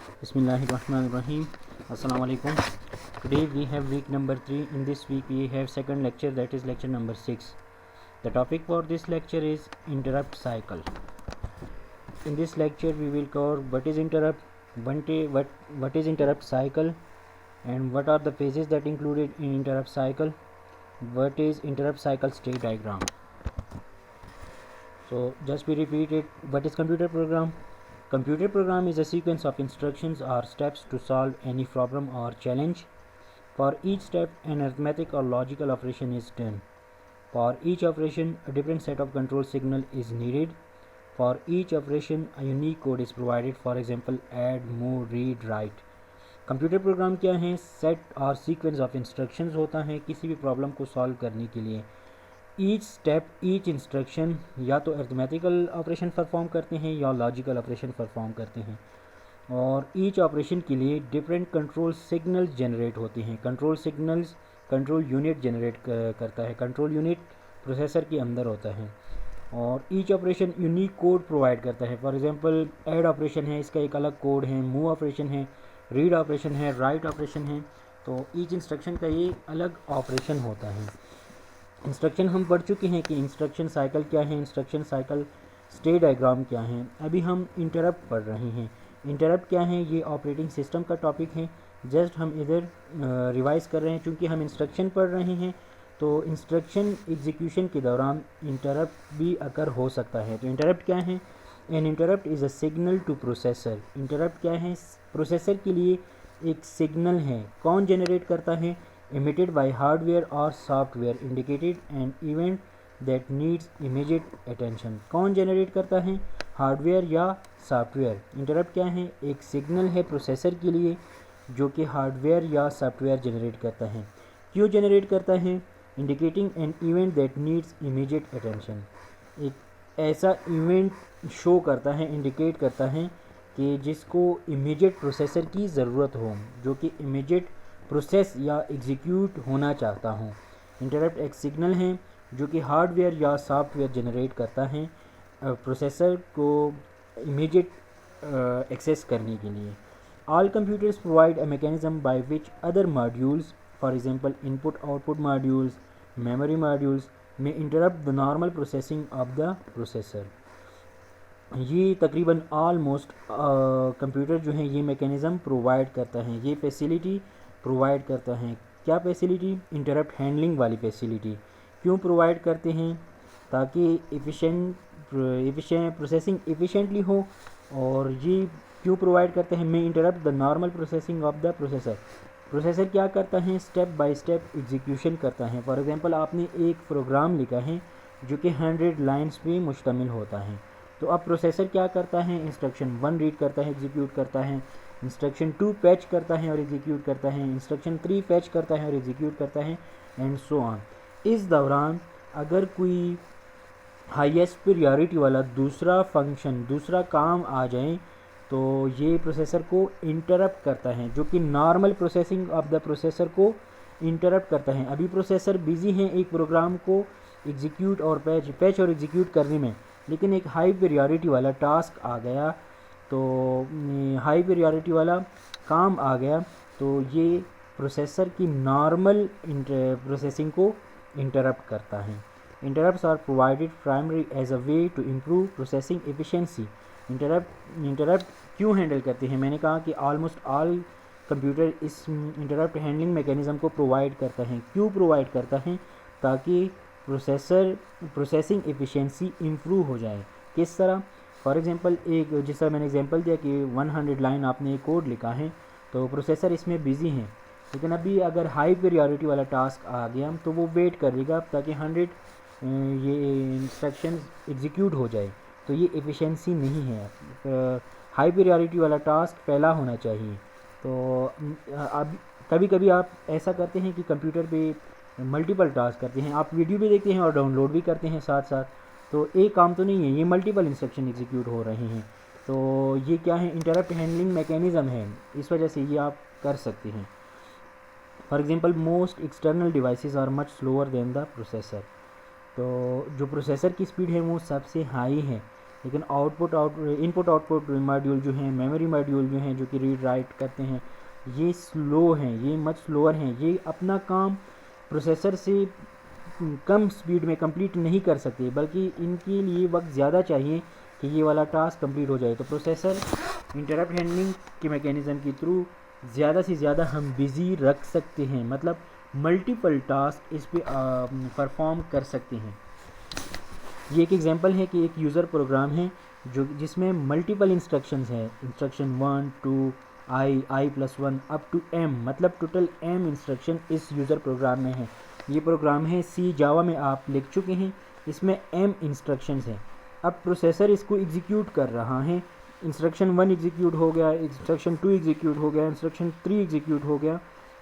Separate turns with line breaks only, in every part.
Bismillahirrahmanirrahim. Assalamu alaikum. Today we have week number 3. In this week we have second lecture, that is lecture number 6. The topic for this lecture is interrupt cycle. In this lecture we will cover what is interrupt, what is interrupt cycle, and what are the phases that included in interrupt cycle, what is interrupt cycle state diagram. So just we repeat it. What is computer program? Computer program is a sequence of instructions or steps to solve any problem or challenge. For each step, an arithmetic or logical operation is done. For each operation, a different set of control signal is needed. For each operation, a unique code is provided. For example, add, move, read, write. Computer program क्या है? Set और sequence of instructions होता है किसी भी problem को solve करने के लिए. ईच स्टेप, ईच इंस्ट्रक्शन या तो अर्थमेटिकल ऑपरेशन परफॉर्म करते हैं या लॉजिकल ऑपरेशन परफॉर्म करते हैं, और ईच ऑपरेशन के लिए डिफरेंट कंट्रोल सिग्नल्स जनरेट होते हैं. Control signals control unit generate करता है. कंट्रोल यूनिट प्रोसेसर के अंदर होता है, और each operation unique code provide करता है. फॉर एग्जांपल ऐड ऑपरेशन है, इसका एक अलग कोड है. मूव ऑपरेशन है, रीड ऑपरेशन है, राइट ऑपरेशन है. तो ईच इंस्ट्रक्शन का ये अलग ऑपरेशन होता है. इंस्ट्रक्शन हम पढ़ चुके हैं कि इंस्ट्रक्शन साइकिल क्या है, इंस्ट्रक्शन साइकिल स्टेट डायग्राम क्या है. अभी हम इंटरप्ट पढ़ रहे हैं. इंटरप्ट क्या है? ये ऑपरेटिंग सिस्टम का टॉपिक है. जस्ट हम इधर रिवाइज कर रहे हैं क्योंकि हम इंस्ट्रक्शन पढ़ रहे हैं. तो इंस्ट्रक्शन एग्जीक्यूशन के दौरान इंटरप्ट भी अकर हो सकता है. तो इंटरप्ट क्या है? An interrupt is a signal to processor. Interrupt क्या है? प्रोसेसर के लिए एक सिग्नल है. कौन जनरेट करता है? emitted by hardware or software indicated an event that needs immediate attention. कौन जनरेट करता है? हार्डवेयर या सॉफ्टवेयर. इंटरप्ट क्या है? एक सिग्नल है प्रोसेसर के लिए जो कि हार्डवेयर या सॉफ्टवेयर जनरेट करता है. क्यों जनरेट करता है? Indicating an event that needs immediate attention. एक ऐसा इवेंट शो करता है, इंडिकेट करता है कि जिसको इमीडिएट प्रोसेसर की ज़रूरत हो, जो कि इमीडिएट प्रोसेस या एग्जीक्यूट होना चाहता हूँ. इंटरप्ट एक सिग्नल है जो कि हार्डवेयर या सॉफ्टवेयर जनरेट करता है प्रोसेसर को इमीडिएट एक्सेस करने के लिए. All computers provide a mechanism by which other modules, for example input output modules, memory modules, may interrupt the normal processing of the processor. ये तकरीबन ऑलमोस्ट कंप्यूटर जो है ये मैकेनिज़्म प्रोवाइड करता है, ये फैसिलिटी प्रोवाइड करता है. क्या फैसिलिटी? इंटरप्ट हैंडलिंग वाली फैसिलिटी. क्यों प्रोवाइड करते हैं? ताकि प्रोसेसिंग एफिशिएंटली हो. और ये क्यों प्रोवाइड करते हैं? May interrupt the normal processing of the processor. Processor क्या करता है? स्टेप बाय स्टेप एग्जीक्यूशन करता है. फॉर एग्जांपल आपने एक प्रोग्राम लिखा है जो कि 100 लाइन्स पे मुश्तमिल होता है. तो अब प्रोसेसर क्या करता है? इंस्ट्रक्शन 1 रीड करता है, एग्जीक्यूट करता है. इंस्ट्रक्शन 2 पैच करता है और एग्जीक्यूट करता है. इंस्ट्रक्शन 3 पैच करता है और एग्जीक्यूट करता है, एंड सो ऑन. इस दौरान अगर कोई हाईएस्ट प्रायोरिटी वाला दूसरा फंक्शन, दूसरा काम आ जाए तो ये प्रोसेसर को इंटरप्ट करता है, जो कि normal processing of the processor को इंटरप्ट करता है. अभी प्रोसेसर बिजी है एक प्रोग्राम को एग्जीक्यूट और पैच और एग्जीक्यूट करने में, लेकिन एक हाई प्रायोरिटी वाला टास्क आ गया, तो हाई प्रायोरिटी वाला काम आ गया, तो ये प्रोसेसर की नॉर्मल प्रोसेसिंग को इंटरप्ट करता है. Interrupts are provided primary as a way to improve processing efficiency. Interrupt क्यों हैंडल करते हैं? मैंने कहा कि ऑलमोस्ट ऑल कंप्यूटर इस इंटरप्ट हैंडलिंग मैकेनिज़्म को प्रोवाइड करता है. क्यों प्रोवाइड करता है? ताकि प्रोसेसिंग एफिशिएंसी इम्प्रूव हो जाए. किस तरह? फॉर एग्जांपल एक जिस तरह मैंने एग्जांपल दिया कि 100 लाइन आपने एक कोड लिखा है, तो प्रोसेसर इसमें बिजी है, लेकिन अभी अगर हाई प्रायोरिटी वाला टास्क आ गया तो वो वेट करेगा ताकि 100 ये इंस्ट्रक्शन एग्जीक्यूट हो जाए. तो ये एफिशिएंसी नहीं है. हाई प्रायोरिटी वाला टास्क पहला होना चाहिए. तो अब कभी कभी आप ऐसा करते हैं कि कंप्यूटर पे मल्टीपल टास्क करते हैं, आप वीडियो भी देखते हैं और डाउनलोड भी करते हैं साथ साथ. तो एक काम तो नहीं है, ये मल्टीपल इंस्ट्रक्शन एग्जीक्यूट हो रहे हैं. तो ये क्या है? इंटरप्ट हैंडलिंग मैकेनिज़्म है. इस वजह से ये आप कर सकते हैं. For example most external devices are much slower than the processor. तो जो प्रोसेसर की स्पीड है वो सबसे हाई है, लेकिन इनपुट आउटपुट मॉड्यूल जो हैं, मेमोरी मॉड्यूल जो हैं, जो कि रीड राइट करते हैं, ये स्लो हैं, ये मच स्लोअर हैं, ये अपना काम प्रोसेसर से कम स्पीड में कंप्लीट नहीं कर सकते, बल्कि इनके लिए वक्त ज़्यादा चाहिए कि ये वाला टास्क कंप्लीट हो जाए। तो प्रोसेसर इंटरप्ट हैंडलिंग के मैकेनिज़्म के थ्रू ज़्यादा से ज़्यादा हम बिज़ी रख सकते हैं, मतलब मल्टीपल टास्क इस पे परफॉर्म कर सकते हैं। ये एक एग्जांपल है कि एक यूज़र प्रोग्राम है जो जिसमें मल्टीपल इंस्ट्रक्शंस हैं, instruction 1 2 i+1 up to m, मतलब टोटल m इंस्ट्रक्शन इस यूज़र प्रोग्राम में है। ये प्रोग्राम है सी जावा में आप लिख चुके हैं, इसमें m इंस्ट्रक्शंस हैं। अब प्रोसेसर इसको एग्जीक्यूट कर रहा है, इंस्ट्रक्शन 1 एग्जीक्यूट हो गया, इंस्ट्रक्शन 2 एग्जीक्यूट हो गया, इंस्ट्रक्शन 3 एग्जीक्यूट हो गया,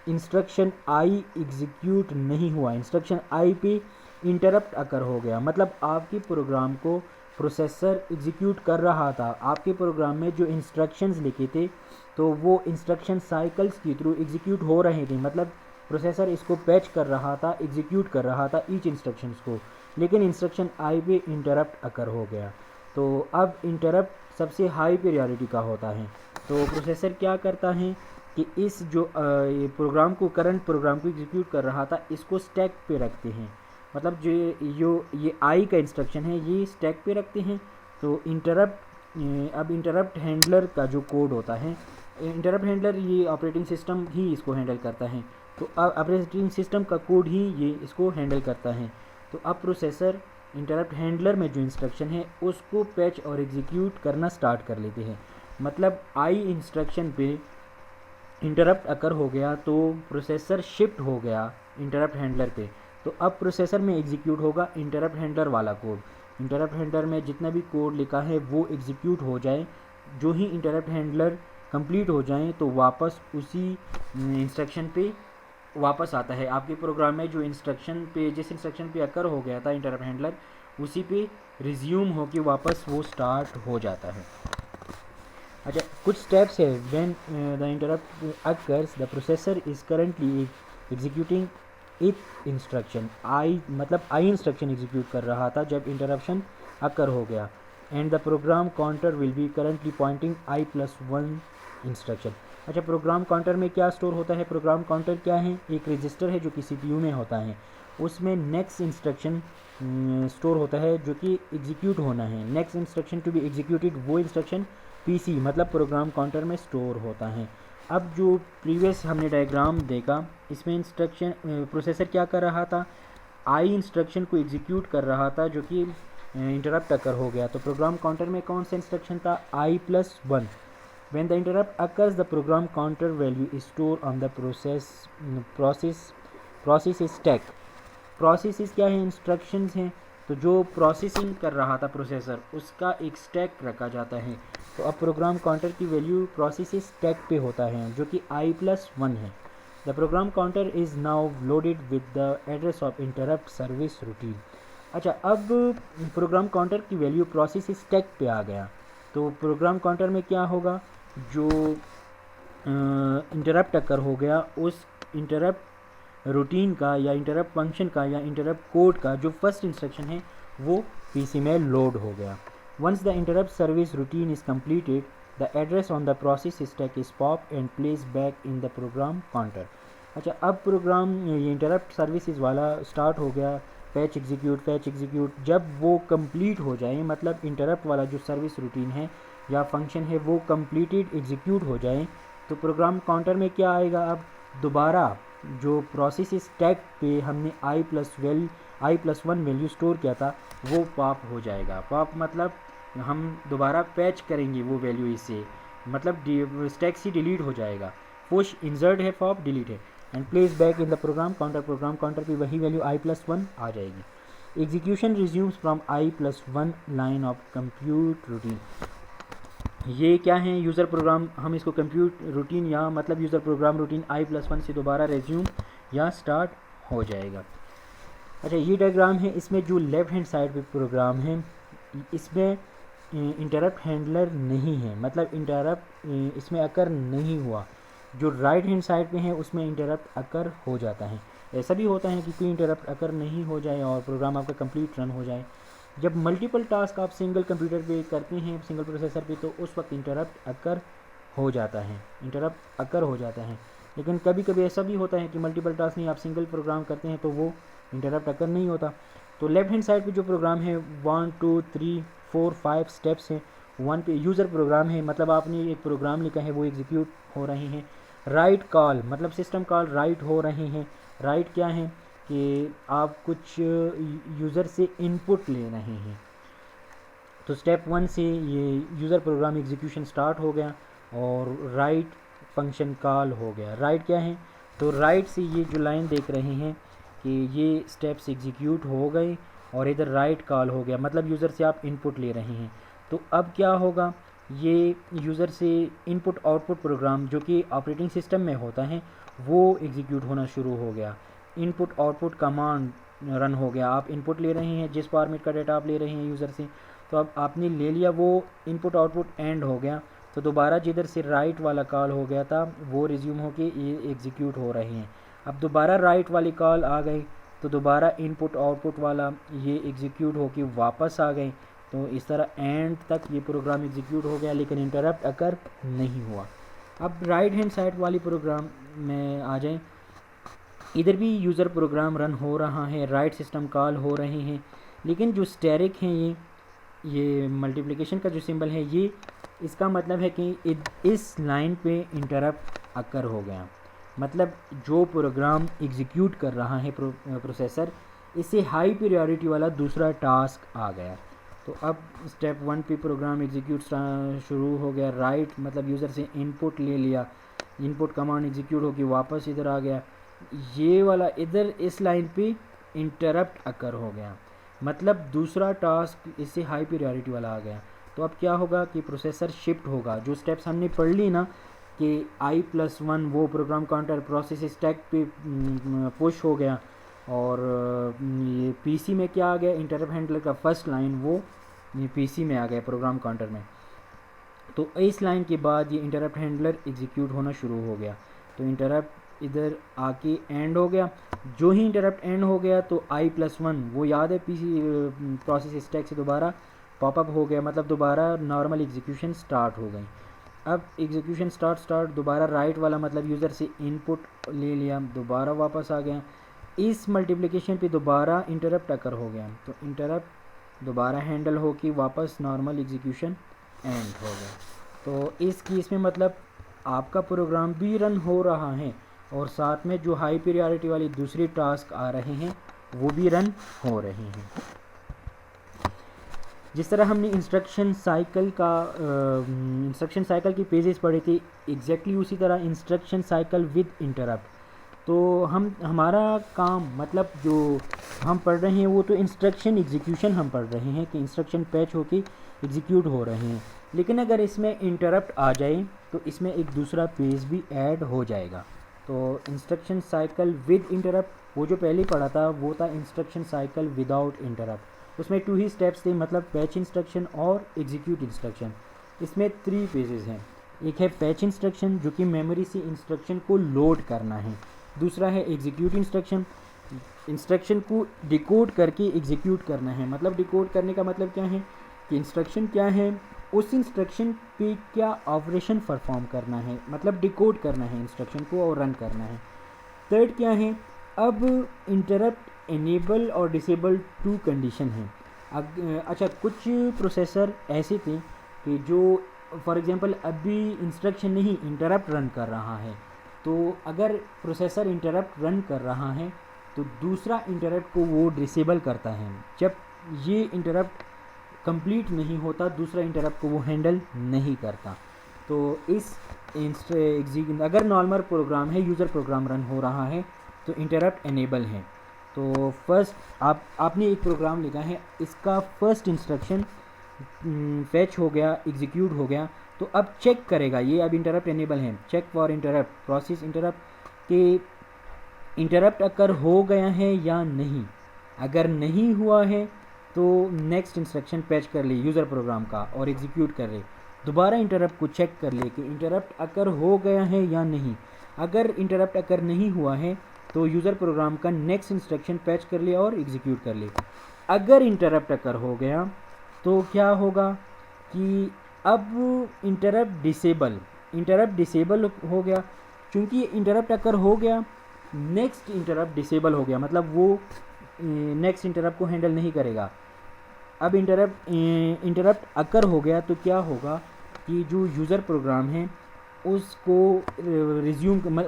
इंस्ट्रक्शन i एग्जीक्यूट नहीं हुआ, इंस्ट्रक्शन i पे इंटरप्ट अकर हो गया। मतलब आपके प्रोग्राम को प्रोसेसर एग्जीक्यूट कर रहा था, आपके प्रोग्राम में जो इंस्ट्रक्शंस लिखे थे तो वो इंस्ट्रक्शन साइकिल्स के थ्रू एग्जीक्यूट हो रहे थे, मतलब प्रोसेसर इसको पैच कर रहा था, एग्जीक्यूट कर रहा था ईच इंस्ट्रक्शंस को, लेकिन इंस्ट्रक्शन आई पे इंटरप्ट अकर हो गया। तो अब इंटरप्ट सबसे हाई प्रायोरिटी का होता है, तो प्रोसेसर क्या करता है कि इस जो प्रोग्राम को करंट प्रोग्राम को एग्जीक्यूट कर रहा था इसको स्टैक पे रखते हैं, मतलब जो ये आई का इंस्ट्रक्शन है ये स्टैक पे रखते हैं। तो अब इंटरप्ट हैंडलर का जो कोड होता है, इंटरप्ट हैंडलर ये ऑपरेटिंग सिस्टम ही इसको हैंडल करता है, तो अब ऑपरेटिंग सिस्टम का कोड ही ये इसको हैंडल करता है। तो अब प्रोसेसर इंटरप्ट हैंडलर में जो इंस्ट्रक्शन है उसको पैच और एग्जीक्यूट करना स्टार्ट कर लेते हैं, मतलब आई इंस्ट्रक्शन पे इंटरप्ट अकर हो गया तो प्रोसेसर शिफ्ट हो गया इंटरप्ट हैंडलर पे, तो अब प्रोसेसर में एग्जीक्यूट होगा इंटरप्ट हैंडलर वाला कोड। इंटरप्ट हैंडलर में जितना भी कोड लिखा है वो एग्जीक्यूट हो जाए, जो ही इंटरप्ट हैंडलर कंप्लीट हो जाए तो वापस उसी इंस्ट्रक्शन पे वापस आता है। आपके प्रोग्राम में जो जिस इंस्ट्रक्शन पे अकर हो गया था इंटरप्ट हैंडलर, उसी पे रिज्यूम होके वापस वो स्टार्ट हो जाता है। अच्छा, कुछ स्टेप्स है when the interrupt occurs the processor is currently executing if instruction आई, मतलब आई इंस्ट्रक्शन एग्जीक्यूट कर रहा था जब इंटरप्शन अकर हो गया, and the program counter will be currently pointing i+1 instruction. अच्छा, प्रोग्राम काउंटर में क्या स्टोर होता है? प्रोग्राम काउंटर क्या है? एक रजिस्टर है जो कि सीपीयू में होता है, उसमें नेक्स्ट इंस्ट्रक्शन स्टोर होता है जो कि एग्जीक्यूट होना है। Next instruction to be executed वो इंस्ट्रक्शन पीसी, मतलब प्रोग्राम काउंटर में स्टोर होता है। अब जो प्रीवियस हमने डायग्राम देखा, इसमें प्रोसेसर क्या कर रहा था? आई इंस्ट्रक्शन को एग्जीक्यूट कर रहा था जो कि इंटरप्ट अकर हो गया। तो प्रोग्राम काउंटर में कौन सा इंस्ट्रक्शन था? i+1। When the interrupt occurs, the program counter value is stored on the process stack। Process क्या है? इंस्ट्रक्शंस हैं, तो जो प्रोसेसिंग कर रहा था प्रोसेसर उसका एक स्टैक रखा जाता है। तो अब प्रोग्राम काउंटर की वैल्यू प्रोसेस स्टैक पे होता है जो कि i+1 है। The program counter is now loaded with the address of interrupt service routine. अच्छा, अब प्रोग्राम काउंटर की वैल्यू प्रोसेस स्टैक पे आ गया, तो प्रोग्राम काउंटर में क्या होगा? जो इंटरप्ट अकर हो गया उस इंटरप्ट रूटीन का या इंटरप्ट फंक्शन का या इंटरप्ट कोड का जो फर्स्ट इंस्ट्रक्शन है वो पीसी में लोड हो गया। Once the interrupt service routine is completed, the address on the process stack is pop and place back in the program counter. अच्छा, अब प्रोग्राम ये इंटरप्ट सर्विसेज वाला स्टार्ट हो गया, पैच एग्जीक्यूट। जब वो कंप्लीट हो जाए, मतलब इंटरप्ट वाला जो सर्विस रूटीन है या फंक्शन है वो कंप्लीटेड एग्जीक्यूट हो जाए, तो प्रोग्राम काउंटर में क्या आएगा? अब दोबारा जो प्रोसेस स्टैक पे हमने i+1 वैल्यू स्टोर किया था वो पॉप हो जाएगा। पॉप मतलब हम दोबारा पैच करेंगे वो वैल्यू इससे, मतलब स्टैक से डिलीट हो जाएगा। पुश इंसर्ट है, पॉप डिलीट है, and place back in the program counter पे वही वैल्यू i+1 आ जाएगी। Execution resumes from i+1 line of compute routine. ये क्या है? यूज़र प्रोग्राम, हम इसको कंप्यूट रूटीन या मतलब यूज़र प्रोग्राम रूटीन i+1 से दोबारा रेज्यूम या स्टार्ट हो जाएगा। अच्छा, ये डायग्राम है, इसमें जो लेफ़्ट हैंड साइड पे प्रोग्राम है इसमें इंटरप्ट हैंडलर नहीं है, मतलब इंटरप्ट इसमें अकर नहीं हुआ। जो राइट हैंड साइड पे है उसमें इंटरप्ट अकर हो जाता है। ऐसा भी होता है कि कोई इंटरप्ट अकर नहीं हो जाए और प्रोग्राम आपका कंप्लीट रन हो जाए। जब मल्टीपल टास्क आप सिंगल कंप्यूटर पे करते हैं, सिंगल प्रोसेसर पे, तो उस वक्त इंटरप्ट अकर हो जाता है, इंटरप्ट अकर हो जाता है। लेकिन कभी कभी ऐसा भी होता है कि मल्टीपल टास्क नहीं, आप सिंगल प्रोग्राम करते हैं तो वो इंटरप्ट अकर नहीं होता। तो लेफ्ट हैंड साइड पे जो प्रोग्राम है 1 2 3 4 5 स्टेप्स हैं। 1 पे यूज़र प्रोग्राम है, मतलब आपने एक प्रोग्राम लिखा है, वो एग्जीक्यूट हो रहे हैं। राइट कॉल मतलब सिस्टम कॉल राइट हो रहे हैं। राइट क्या है कि आप कुछ यूज़र से इनपुट ले रहे हैं। तो स्टेप 1 से ये यूज़र प्रोग्राम एग्जीक्यूशन स्टार्ट हो गया और राइट फंक्शन कॉल हो गया। राइट क्या है, तो राइट से ये जो लाइन देख रहे हैं कि ये स्टेप्स एग्जीक्यूट हो गए और इधर राइट कॉल हो गया, मतलब यूज़र से आप इनपुट ले रहे हैं। तो अब क्या होगा, ये यूज़र से इनपुट आउटपुट प्रोग्राम जो कि ऑपरेटिंग सिस्टम में होता है वो एग्जीक्यूट होना शुरू हो गया। इनपुट आउटपुट कमांड रन हो गया। आप इनपुट ले रहे हैं, जिस फॉर्मेट का डेटा आप ले रहे हैं यूज़र से, तो अब आपने ले लिया, वो इनपुट आउटपुट एंड हो गया। तो दोबारा जिधर से राइट वाला कॉल हो गया था वो रिज्यूम होके ये एग्जीक्यूट हो रहे हैं। अब दोबारा राइट वाली कॉल आ गई तो दोबारा इनपुट आउटपुट वाला ये एग्जीक्यूट होके वापस आ गए। तो इस तरह एंड तक ये प्रोग्राम एग्जीक्यूट हो गया, लेकिन इंटरप्ट अकर नहीं हुआ। अब राइट हैंड साइड वाली प्रोग्राम में आ जाएं, इधर भी यूज़र प्रोग्राम रन हो रहा है, राइट सिस्टम कॉल हो रहे हैं, लेकिन जो स्टैरिक हैं ये मल्टीप्लिकेशन का जो सिंबल है ये, इसका मतलब है कि इस लाइन पे इंटरप्ट अकर हो गया। मतलब जो प्रोग्राम एग्जीक्यूट कर रहा है प्रोसेसर, इससे हाई प्रायोरिटी वाला दूसरा टास्क आ गया। तो अब स्टेप 1 पे प्रोग्राम एग्जीक्यूट शुरू हो गया। राइट मतलब यूज़र से इनपुट ले लिया, इनपुट कमांड एग्जीक्यूट होकर वापस इधर आ गया। ये वाला इधर इस लाइन पे इंटरप्ट अकर हो गया, मतलब दूसरा टास्क इससे हाई प्रायोरिटी वाला आ गया। तो अब क्या होगा कि प्रोसेसर शिफ्ट होगा। जो स्टेप्स हमने पढ़ ली ना कि i+1 वो प्रोग्राम काउंटर प्रोसेस स्टैक पे पुश हो गया, और ये पीसी में क्या आ गया, इंटरप्ट हैंडलर का फर्स्ट लाइन वो ये पीसी में आ गया प्रोग्राम काउंटर में। तो इस लाइन के बाद ये इंटरप्ट हैंडलर एग्जीक्यूट होना शुरू हो गया। तो इंटरप्ट इधर आके एंड हो गया। जो ही इंटरप्ट एंड हो गया तो i+1 वो याद है पीसी प्रोसेस स्टैक से दोबारा पॉपअप हो गया, मतलब दोबारा नॉर्मल एग्जीक्यूशन स्टार्ट हो गई। अब एग्जीक्यूशन स्टार्ट दोबारा राइट वाला मतलब यूज़र से इनपुट ले लिया, दोबारा वापस आ गया। इस मल्टीप्लिकेशन पे दोबारा इंटरप्ट अकर हो गया, तो इंटरप्ट दोबारा हैंडल हो कि वापस नॉर्मल एग्जीक्यूशन एंड हो गया। तो इस केस में मतलब आपका प्रोग्राम भी रन हो रहा है और साथ में जो हाई प्रायोरिटी वाली दूसरी टास्क आ रहे हैं वो भी रन हो रहे हैं। जिस तरह हमने इंस्ट्रक्शन साइकिल की पेजेस पढ़े थे, एग्जैक्टली उसी तरह इंस्ट्रक्शन साइकिल विद इंटरप्ट। तो हमारा काम मतलब जो हम पढ़ रहे हैं वो तो इंस्ट्रक्शन एग्जीक्यूशन हम पढ़ रहे हैं कि इंस्ट्रक्शन पैच होके एग्जीक्यूट हो रहे हैं, लेकिन अगर इसमें इंटरप्ट आ जाए तो इसमें एक दूसरा पेज भी ऐड हो जाएगा। तो इंस्ट्रक्शन साइकिल विद इंटरप्ट वो जो पहले पढ़ा था वो था इंस्ट्रक्शन साइकिल विदाउट इंटरप्ट। उसमें 2 ही स्टेप्स थे, मतलब पैच इंस्ट्रक्शन और एग्जीक्यूट इंस्ट्रक्शन। इसमें 3 पेजेस हैं। एक है पैच इंस्ट्रक्शन जो कि मेमोरी से इंस्ट्रक्शन को लोड करना है। दूसरा है एग्जीक्यूट इंस्ट्रक्शन, इंस्ट्रक्शन को डिकोड करके एग्जीक्यूट करना है। मतलब डिकोड करने का मतलब क्या है कि इंस्ट्रक्शन क्या है, उस इंस्ट्रक्शन पे क्या ऑपरेशन परफॉर्म करना है, मतलब डिकोड करना है इंस्ट्रक्शन को और रन करना है। थर्ड क्या है, अब इंटरप्ट इनेबल और डिसेबल 2 कंडीशन है। अच्छा, कुछ प्रोसेसर ऐसे थे कि जो फॉर एग्जांपल अभी इंस्ट्रक्शन नहीं इंटरप्ट रन कर रहा है, तो अगर प्रोसेसर इंटरप्ट रन कर रहा है तो दूसरा इंटरप्ट को वो डिसेबल करता है। जब ये इंटरप्ट कंप्लीट नहीं होता दूसरा इंटरप्ट को वो हैंडल नहीं करता। तो अगर नॉर्मल प्रोग्राम है, यूज़र प्रोग्राम रन हो रहा है तो इंटरप्ट इनेबल है। तो फर्स्ट आपने एक प्रोग्राम लिखा है, इसका फर्स्ट इंस्ट्रक्शन फैच हो गया, एग्जीक्यूट हो गया, तो अब चेक करेगा ये अब इंटरप्ट इनेबल है। Check for interrupt process interrupt के इंटरप्ट अकर हो गया है या नहीं। अगर नहीं हुआ है तो नेक्स्ट इंस्ट्रक्शन पैच कर ले यूज़र प्रोग्राम का और एग्जीक्यूट कर ले। दोबारा इंटरप्ट को चेक कर ले कि इंटरप्ट अकर हो गया है या नहीं। अगर इंटरप्ट अकर नहीं हुआ है तो यूज़र प्रोग्राम का नेक्स्ट इंस्ट्रक्शन पैच कर ले और एग्जीक्यूट कर ले। अगर इंटरप्ट अकर हो गया तो क्या होगा कि अब इंटरप्ट डिसेबल हो गया। क्योंकि इंटरप्ट अकर हो गया, नेक्स्ट इंटरप्ट डिसेबल हो गया, मतलब वो नेक्स्ट इंटरप्ट को हैंडल नहीं करेगा। अब इंटरप्ट अकर हो गया तो क्या होगा कि जो यूज़र प्रोग्राम है उसको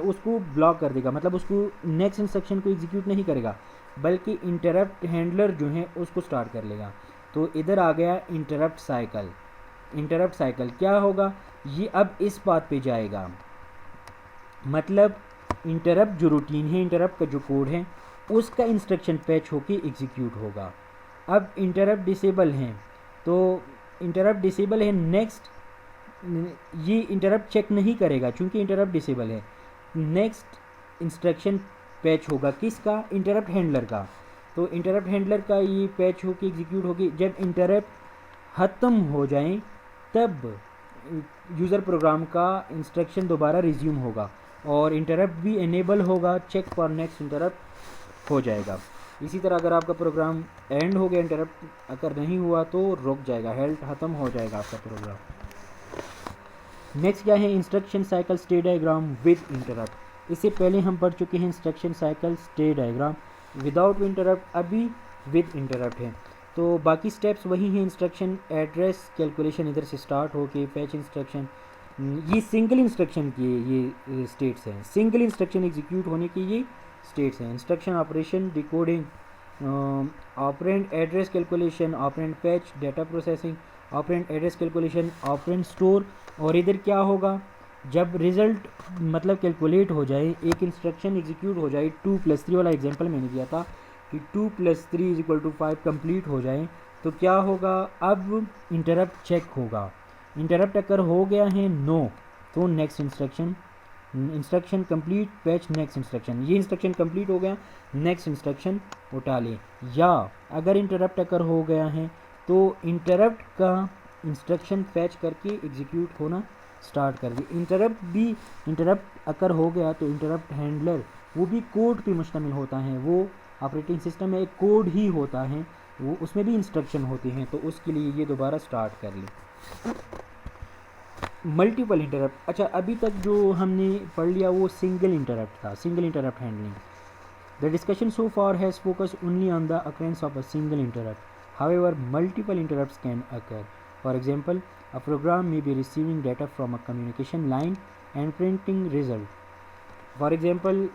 उसको ब्लॉक कर देगा, मतलब उसको नेक्स्ट इंस्ट्रक्शन को एग्जीक्यूट नहीं करेगा, बल्कि इंटरप्ट हैंडलर जो है उसको स्टार्ट कर लेगा। तो इधर आ गया इंटरप्ट साइकिल क्या होगा, ये अब इस बात पे जाएगा, मतलब इंटरप्ट जो रूटीन है, इंटरप्ट का जो कोड है उसका इंस्ट्रक्शन पैच होके एग्जीक्यूट होगा। अब इंटरप्ट डिसेबल है तो नेक्स्ट ये इंटरप्ट चेक नहीं करेगा क्योंकि इंटरप्ट डिसेबल है। नेक्स्ट इंस्ट्रक्शन पैच होगा किसका, इंटरप्ट हैंडलर का। तो इंटरप्ट हैंडलर का ये पैच होके एग्जीक्यूट होगी। जब इंटरप्ट ख़त्म हो जाए तब यूज़र प्रोग्राम का इंस्ट्रक्शन दोबारा रिज्यूम होगा और इंटरप्ट भी इनेबल होगा, चेक फॉर नेक्स्ट इंटरप्ट हो जाएगा। इसी तरह अगर आपका प्रोग्राम एंड हो गया, इंटरप्ट अगर नहीं हुआ तो रुक जाएगा, हेल्थ ख़त्म हो जाएगा आपका प्रोग्राम। नेक्स्ट क्या है, instruction cycle state diagram with interrupt. इससे पहले हम पढ़ चुके हैं instruction cycle state diagram without interrupt, अभी विद इंटरप्ट है। तो बाकी स्टेप्स वही हैं, इंस्ट्रक्शन एड्रेस कैलकुलेशन इधर से स्टार्ट होके फैच इंस्ट्रक्शन, ये सिंगल इंस्ट्रक्शन की ये स्टेट्स हैं, सिंगल इंस्ट्रक्शन एग्जीक्यूट होने की ये स्टेट्स हैं। Instruction operation decoding, operand address calculation, operand fetch, data processing, operand address calculation, operand store. और इधर क्या होगा, जब रिज़ल्ट मतलब कैलकुलेट हो जाए, एक इंस्ट्रक्शन एग्जीक्यूट हो जाए, 2+3 वाला एग्जांपल मैंने दिया था कि 2+3 = 5 कंप्लीट हो जाए, तो क्या होगा, अब इंटरप्ट चेक होगा। इंटरप्ट अगर हो गया है नो तो next instruction complete patch next instruction, ये इंस्ट्रक्शन कंप्लीट हो गया, नेक्स्ट इंस्ट्रक्शन उठा ले। या अगर इंटरप्ट अगर हो गया है तो इंटरप्ट का इंस्ट्रक्शन पैच करके एग्जीक्यूट होना स्टार्ट कर दिए। इंटरप्ट अगर हो गया तो इंटरप्ट हैंडलर वो भी कोड पे मुश्तमिल होता है, वो ऑपरेटिंग सिस्टम में एक कोड ही होता है, वो उसमें भी इंस्ट्रक्शन होते हैं, तो उसके लिए ये दोबारा स्टार्ट कर ले। मल्टीपल इंटरप्ट, अच्छा अभी तक जो हमने पढ़ लिया वो सिंगल इंटरप्ट था, single interrupt handling. The discussion so far has focus only on the occurrence of a single interrupt, however multiple interrupts can occur. For example, a program may be receiving data from a communication line and printing result. For example,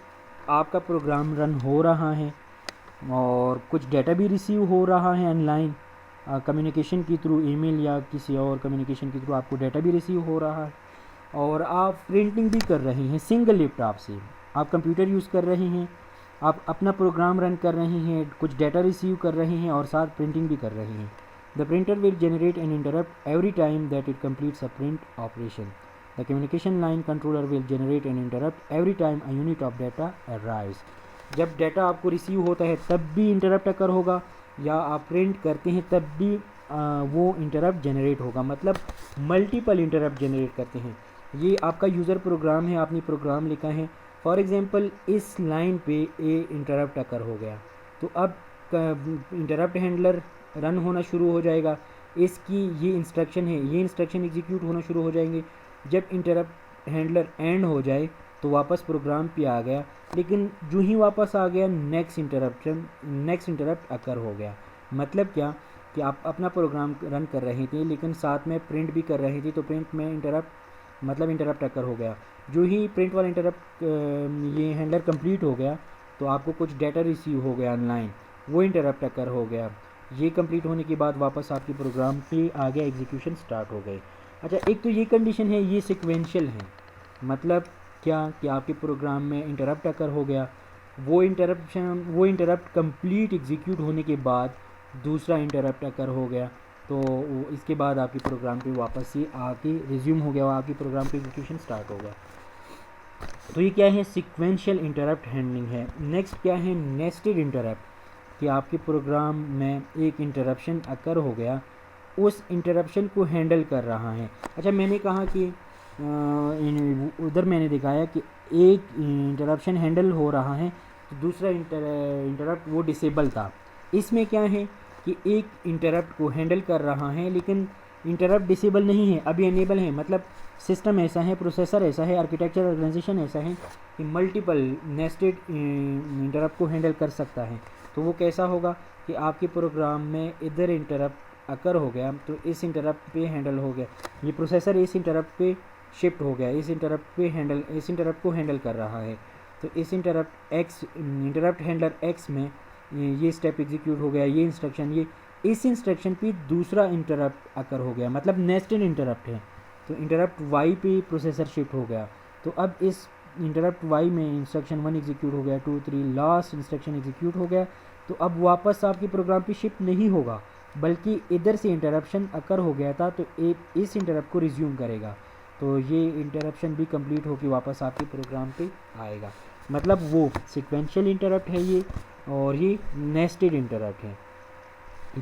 आपका program run हो रहा है और कुछ data भी receive हो रहा है ऑनलाइन, कम्युनिकेशन के थ्रू, ईमेल या किसी और कम्युनिकेशन के थ्रू आपको डेटा भी रिसीव हो रहा है और आप प्रिंटिंग भी कर रहे हैं सिंगल लैपटॉप से, आप कंप्यूटर यूज़ कर रहे हैं, आप अपना प्रोग्राम रन कर रहे हैं, कुछ डेटा रिसीव कर रहे हैं और साथ प्रिंटिंग भी कर रहे हैं। The printer will generate N interrupt every time that it completes a print operation. The communication line controller will generate N interrupt every time a unit of data arise. जब डाटा आपको receive होता है तब भी interrupt अकर होगा, या आप print करते हैं तब भी वो इंटरप्ट जनरेट होगा, मतलब मल्टीपल इंटरप्ट जनरेट करते हैं। ये आपका यूज़र प्रोग्राम है, आपने प्रोग्राम लिखा है, फॉर एग्ज़ाम्पल इस लाइन पे ए इंटरप्ट अकर हो गया तो अब इंटरप्ट हैंडलर रन होना शुरू हो जाएगा, इसकी ये इंस्ट्रक्शन है, ये इंस्ट्रक्शन एग्जीक्यूट होना शुरू हो जाएंगे। जब इंटरप्ट हैंडलर एंड हो जाए तो वापस प्रोग्राम पे आ गया, लेकिन जो ही वापस आ गया नेक्स्ट इंटरप्ट अकर हो गया। मतलब क्या कि आप अपना प्रोग्राम रन कर रहे थे लेकिन साथ में प्रिंट भी कर रहे थे, तो प्रिंट में इंटरप्ट अकर हो गया। जो ही प्रिंट वाला इंटरप्ट ये हैंडलर कंप्लीट हो गया तो आपको कुछ डाटा रिसीव हो गया ऑनलाइन, वो इंटरप्ट अकर हो गया। ये कंप्लीट होने के बाद वापस आपके प्रोग्राम पे आ गया, एग्जीक्यूशन स्टार्ट हो गए। अच्छा, एक तो ये कंडीशन है, ये सिक्वेंशियल है, मतलब क्या कि आपके प्रोग्राम में इंटरप्ट अकर हो गया, वो इंटरप्ट कंप्लीट एग्जीक्यूट होने के बाद दूसरा इंटरप्ट अकर हो गया, तो इसके बाद आपके प्रोग्राम पे वापस से आके रिज्यूम हो गया, आपके प्रोग्राम पे एग्जीक्यूशन स्टार्ट हो गया। तो ये क्या है, सीक्वेंशियल इंटरप्ट हैंडलिंग है। नेक्स्ट क्या है, नेस्टेड इंटरप्ट, कि आपके प्रोग्राम में एक इंटरप्शन अकर हो गया, उस इंटरप्शन को हैंडल कर रहा है। अच्छा, मैंने कहा कि उधर मैंने दिखाया कि एक इंटरप्शन हैंडल हो रहा है तो दूसरा इंटरप्ट वो डिसेबल था। इसमें क्या है कि एक इंटरप्ट को हैंडल कर रहा है, लेकिन इंटरप्ट डिसेबल नहीं है, अभी एनेबल है। मतलब सिस्टम ऐसा है, प्रोसेसर ऐसा है, आर्किटेक्चर ऑर्गेनाइजेशन ऐसा है कि मल्टीपल नेस्टेड इंटरप्ट को हैंडल कर सकता है। तो वो कैसा होगा कि आपके प्रोग्राम में इधर इंटरप्ट अकर हो गया तो इस इंटरप्ट पे हैंडल हो गया, ये प्रोसेसर इस इंटरप्ट पे शिफ्ट हो गया, इस इंटरप्ट को हैंडल कर रहा है। तो इस इंटरप्ट हैंडलर एक्स में ये स्टेप एग्जीक्यूट हो गया, ये इंस्ट्रक्शन, ये इस इंस्ट्रक्शन पे दूसरा इंटरप्ट अकर हो गया, मतलब नेस्टेड इंटरप्ट है। तो इंटरप्ट वाई पे प्रोसेसर शिफ्ट हो गया। तो अब इस इंटरप्ट वाई में इंस्ट्रक्शन 1 एग्जीक्यूट हो गया, 2 3 लास्ट इंस्ट्रक्शन एग्जीक्यूट हो गया। तो अब वापस आपके प्रोग्राम पे शिफ्ट नहीं होगा, बल्कि इधर से इंटरप्शन अकर हो गया था तो इस इंटरप्ट को रिज्यूम करेगा। तो ये इंटरप्शन भी कंप्लीट होकर वापस आपके प्रोग्राम पे आएगा। मतलब वो सिक्वेंशियल इंटरप्ट है ये, और ये नेस्टेड इंटरप्ट है।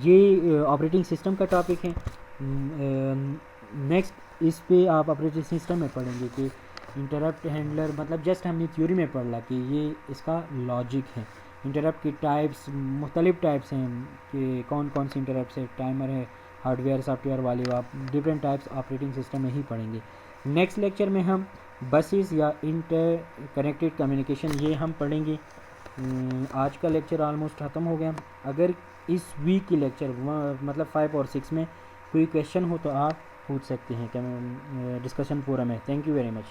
ये ऑपरेटिंग सिस्टम का टॉपिक है। नेक्स्ट इस पे आप ऑपरेटिंग सिस्टम में पढ़ेंगे कि इंटरप्ट हैंडलर, मतलब जस्ट हमने थ्योरी में पढ़ा कि ये इसका लॉजिक है। इंटरप्ट की टाइप्स, मुख्तलिफ टाइप्स हैं कि कौन कौन सी इंटरप्ट है, टाइमर है, हार्डवेयर सॉफ्टवेयर वाले, आप डिफरेंट टाइप्स ऑपरेटिंग सिस्टम में ही पढ़ेंगे। नेक्स्ट लेक्चर में हम बसेस या इंटर कनेक्टेड कम्युनिकेशन ये हम पढ़ेंगे। आज का लेक्चर ऑलमोस्ट ख़त्म हो गया। अगर इस वीक की लेक्चर मतलब 5 और 6 में कोई क्वेश्चन हो तो आप पूछ सकते हैं, क्या डिस्कशन फोरम है। Thank you very much.